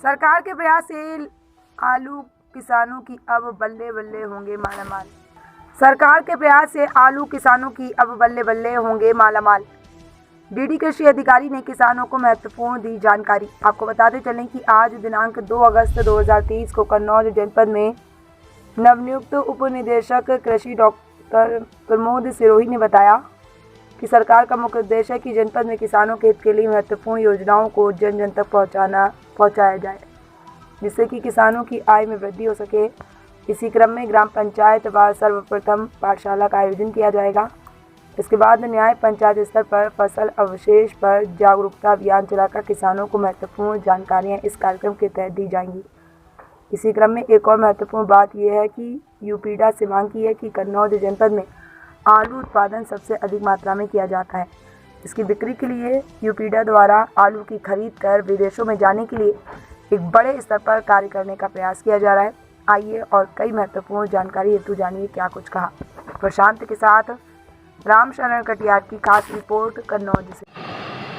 सरकार के प्रयास से आलू किसानों की अब बल्ले बल्ले होंगे मालामाल। सरकार के प्रयास से आलू किसानों की अब बल्ले बल्ले होंगे मालामाल। डीडी कृषि अधिकारी ने किसानों को महत्वपूर्ण दी जानकारी। आपको बताते चलें कि आज दिनांक 2 अगस्त 2023 को कन्नौज जनपद में नवनियुक्त उप निदेशक कृषि डॉक्टर प्रमोद सिरोही ने बताया कि सरकार का मुख्य उद्देश्य है कि जनपद में किसानों के हित के लिए महत्वपूर्ण योजनाओं को जन जन तक पहुंचाया जाए, जिससे कि किसानों की आय में वृद्धि हो सके। इसी क्रम में ग्राम पंचायत व सर्वप्रथम पाठशाला का आयोजन किया जाएगा। इसके बाद न्याय पंचायत स्तर पर फसल अवशेष पर जागरूकता अभियान चलाकर किसानों को महत्वपूर्ण जानकारियां इस कार्यक्रम के तहत दी जाएंगी। इसी क्रम में एक और महत्वपूर्ण बात यह है कि यूपीडा से मांग की है कि कन्नौज जनपद में आलू उत्पादन सबसे अधिक मात्रा में किया जाता है। इसकी बिक्री के लिए यूपीडा द्वारा आलू की खरीद कर विदेशों में जाने के लिए एक बड़े स्तर पर कार्य करने का प्रयास किया जा रहा है। आइए और कई महत्वपूर्ण जानकारी हेतु जानिए क्या कुछ कहा। प्रशांत के साथ राम शरण कटियार की खास रिपोर्ट कन्नौज से।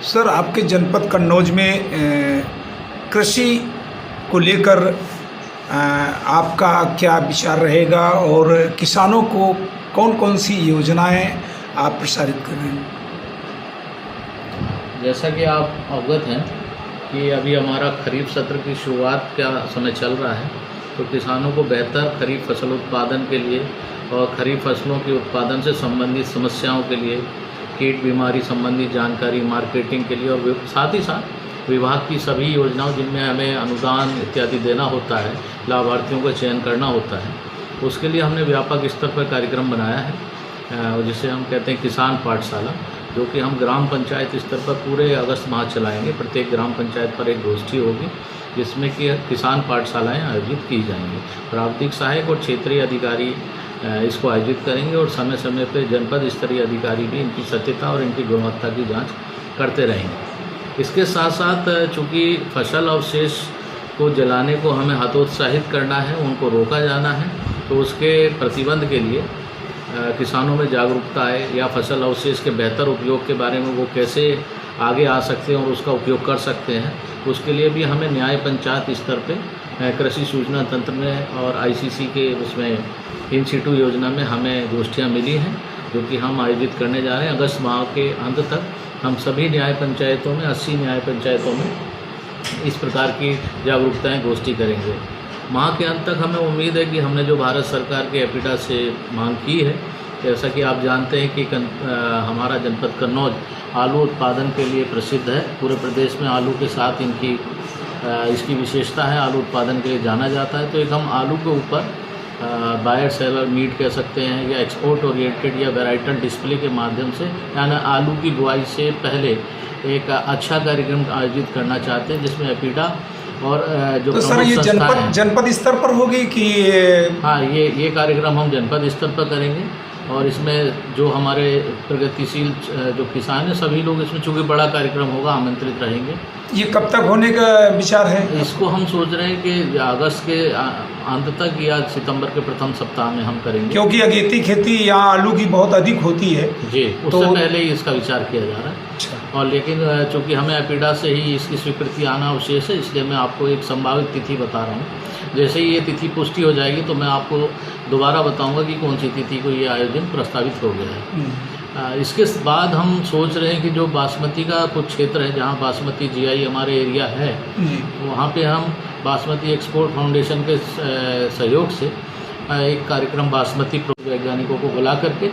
सर, आपके जनपद कन्नौज में कृषि को लेकर आपका क्या विचार रहेगा और किसानों को कौन कौन सी योजनाएं आप प्रसारित कर रहे हैं? जैसा कि आप अवगत हैं कि अभी हमारा खरीफ सत्र की शुरुआत का समय चल रहा है, तो किसानों को बेहतर खरीफ फसल उत्पादन के लिए और खरीफ फसलों के उत्पादन से संबंधित समस्याओं के लिए, कीट बीमारी संबंधी जानकारी, मार्केटिंग के लिए और साथ ही साथ विभाग की सभी योजनाओं जिनमें हमें अनुदान इत्यादि देना होता है, लाभार्थियों का चयन करना होता है, उसके लिए हमने व्यापक स्तर पर कार्यक्रम बनाया है, जिसे हम कहते हैं किसान पाठशाला, जो कि हम ग्राम पंचायत स्तर पर पूरे अगस्त माह चलाएंगे। प्रत्येक ग्राम पंचायत पर एक गोष्ठी होगी जिसमें कि किसान पाठशालाएं आयोजित की जाएंगी। प्रावधिक सहायक और क्षेत्रीय अधिकारी इसको आयोजित करेंगे और समय समय पर जनपद स्तरीय अधिकारी भी इनकी सत्यता और इनकी गुणवत्ता की जाँच करते रहेंगे। इसके साथ साथ चूँकि फसल अवशेष को जलाने को हमें हतोत्साहित करना है, उनको रोका जाना है, तो उसके प्रतिबंध के लिए किसानों में जागरूकता है या फसल अवशेष के बेहतर उपयोग के बारे में वो कैसे आगे आ सकते हैं और उसका उपयोग कर सकते हैं, उसके लिए भी हमें न्याय पंचायत स्तर पे कृषि सूचना तंत्र में और आईसीसी के उसमें इन सिटू योजना में हमें गोष्ठियाँ मिली हैं, जो कि हम आयोजित करने जा रहे हैं। अगस्त माह के अंत तक हम सभी न्याय पंचायतों में 80 न्याय पंचायतों में इस प्रकार की जागरूकताएँ गोष्ठी करेंगे। माह के अंत तक हमें उम्मीद है कि हमने जो भारत सरकार के एपिडा से मांग की है, जैसा कि आप जानते हैं कि हमारा जनपद कन्नौज आलू उत्पादन के लिए प्रसिद्ध है। पूरे प्रदेश में आलू के साथ इसकी विशेषता है, आलू उत्पादन के लिए जाना जाता है। तो एक हम आलू के ऊपर बायर सेलर मीट कह सकते हैं या एक्सपोर्ट ओरिएंटेड या वेराइटल डिस्प्ले के माध्यम से, यानी आलू की बुआई से पहले एक अच्छा कार्यक्रम आयोजित करना चाहते हैं, जिसमें एपिडा और जो तो सर ये जनपद स्तर पर होगी कि? हाँ, ये कार्यक्रम हम जनपद स्तर पर करेंगे और इसमें जो हमारे प्रगतिशील जो किसान हैं सभी लोग इसमें, चूँकि बड़ा कार्यक्रम होगा, आमंत्रित रहेंगे। ये कब तक होने का विचार है? इसको हम सोच रहे हैं कि अगस्त के अंत तक या सितंबर के प्रथम सप्ताह में हम करेंगे, क्योंकि अगेती खेती यहाँ आलू की बहुत अधिक होती है जी, उससे पहले ही इसका विचार किया जा रहा है। अच्छा। और लेकिन चूँकि हमें एपिडा से ही इसकी स्वीकृति आना अवशेष है, इसलिए मैं आपको एक संभावित तिथि बता रहा हूँ। जैसे ही ये तिथि पुष्टि हो जाएगी तो मैं आपको दोबारा बताऊंगा कि कौन सी तिथि को ये आयोजन प्रस्तावित हो गया है। इसके बाद हम सोच रहे हैं कि जो बासमती का कुछ क्षेत्र है जहाँ बासमती जीआई हमारे एरिया है, वहाँ पे हम बासमती एक्सपोर्ट फाउंडेशन के सहयोग से एक कार्यक्रम बासमती वैज्ञानिकों को बुला करके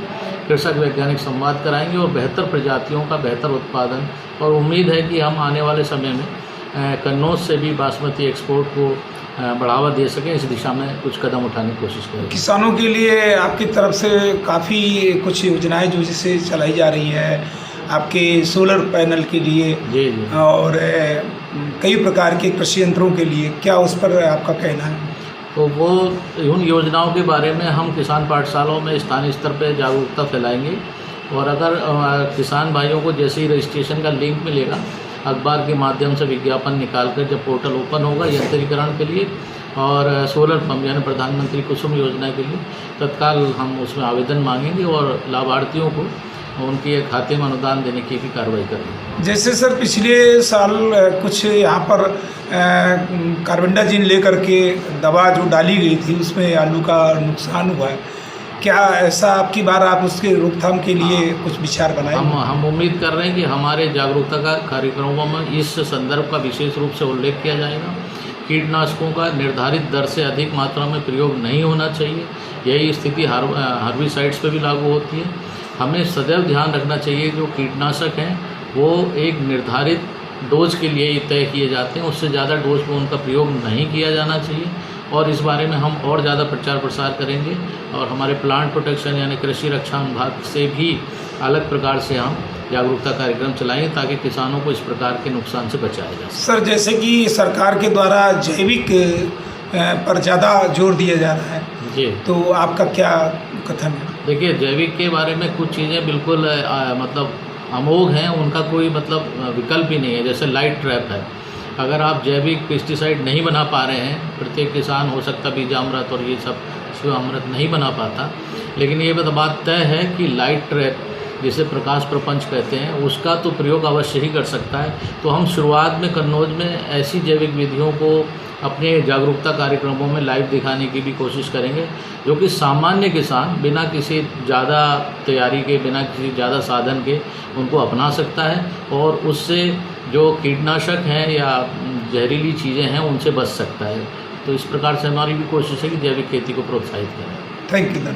कृषक वैज्ञानिक संवाद कराएंगे और बेहतर प्रजातियों का बेहतर उत्पादन, और उम्मीद है कि हम आने वाले समय में कन्नौज से भी बासमती एक्सपोर्ट को बढ़ावा दे सकें। इस दिशा में कुछ कदम उठाने की कोशिश करें। किसानों के लिए आपकी तरफ से काफ़ी कुछ योजनाएं जो जिससे चलाई जा रही है, आपके सोलर पैनल के लिए जी और कई प्रकार के कृषि यंत्रों के लिए, क्या उस पर आपका कहना है? तो वो उन योजनाओं के बारे में हम किसान पाठशालाओं में स्थानीय स्तर पर जागरूकता फैलाएंगे, और अगर किसान भाइयों को जैसे ही रजिस्ट्रेशन का लिंक मिलेगा, अखबार के माध्यम से विज्ञापन निकालकर जब पोर्टल ओपन होगा यंत्रीकरण के लिए और सोलर पंप यानी प्रधानमंत्री कुसुम योजना के लिए, तत्काल हम उसमें आवेदन मांगेंगे और लाभार्थियों को उनकी एक खाते में अनुदान देने की भी कार्रवाई करेंगे। जैसे सर पिछले साल कुछ यहाँ पर कार्बेंडाजिम लेकर के दवा जो डाली गई थी उसमें आलू का नुकसान हुआ है, क्या ऐसा आपकी बार आप उसके रोकथाम के लिए कुछ विचार बनाए? हम उम्मीद कर रहे हैं कि हमारे जागरूकता का कार्यक्रमों में इस संदर्भ का विशेष रूप से उल्लेख किया जाएगा। कीटनाशकों का निर्धारित दर से अधिक मात्रा में प्रयोग नहीं होना चाहिए। यही स्थिति हर्बिसाइड्स पे भी लागू होती है। हमें सदैव ध्यान रखना चाहिए जो कीटनाशक हैं वो एक निर्धारित डोज के लिए ही तय किए जाते हैं, उससे ज़्यादा डोज पर उनका प्रयोग नहीं किया जाना चाहिए। और इस बारे में हम और ज़्यादा प्रचार प्रसार करेंगे और हमारे प्लांट प्रोटेक्शन यानी कृषि रक्षा विभाग से भी अलग प्रकार से हम जागरूकता कार्यक्रम चलाएंगे ताकि किसानों को इस प्रकार के नुकसान से बचाया जा सके। सर जैसे कि सरकार के द्वारा जैविक पर ज़्यादा जोर दिया जा रहा है जी, तो आपका क्या कथन है? देखिए जैविक के बारे में कुछ चीज़ें बिल्कुल मतलब अमोघ हैं, उनका कोई मतलब विकल्प ही नहीं है। जैसे लाइट ट्रैप है, अगर आप जैविक पेस्टिसाइड नहीं बना पा रहे हैं, प्रत्येक किसान हो सकता बीजामृत और ये सब शिवामृत नहीं बना पाता, लेकिन ये बात तय है कि लाइट ट्रैप जिसे प्रकाश प्रपंच कहते हैं उसका तो प्रयोग अवश्य ही कर सकता है। तो हम शुरुआत में कन्नौज में ऐसी जैविक विधियों को अपने जागरूकता कार्यक्रमों में लाइव दिखाने की भी कोशिश करेंगे, जो कि सामान्य किसान बिना किसी ज़्यादा तैयारी के, बिना किसी ज़्यादा साधन के उनको अपना सकता है और उससे जो कीटनाशक हैं या जहरीली चीज़ें हैं उनसे बच सकता है। तो इस प्रकार से हमारी भी कोशिश है कि जैविक खेती को प्रोत्साहित करें। Thank you.